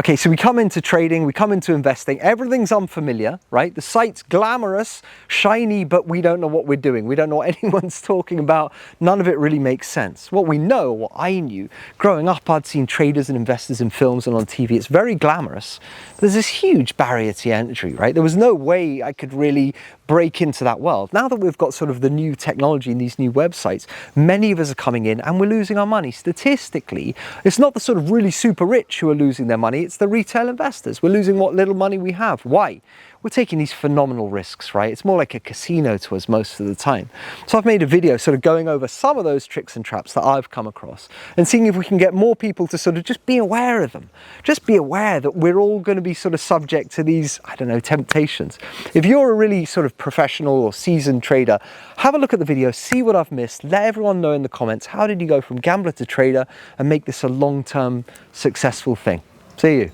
Okay, so we come into trading, we come into investing, everything's unfamiliar, right? The site's glamorous, shiny, but we don't know what we're doing. We don't know what anyone's talking about. None of it really makes sense. What we know, what I knew, growing up, I'd seen traders and investors in films and on TV. It's very glamorous. There's this huge barrier to entry, right? There was no way I could really break into that world. Now that we've got sort of the new technology and these new websites, many of us are coming in and we're losing our money. Statistically, it's not the sort of really super rich who are losing their money, it's the retail investors. We're losing what little money we have. Why? We're taking these phenomenal risks, right? It's more like a casino to us most of the time. So I've made a video sort of going over some of those tricks and traps that I've come across and seeing if we can get more people to sort of just be aware of them. Just be aware that we're all going to be sort of subject to these, I don't know, temptations. If you're a really sort of professional or seasoned trader, have a look at the video, see what I've missed, let everyone know in the comments, how did you go from gambler to trader and make this a long-term successful thing? See you.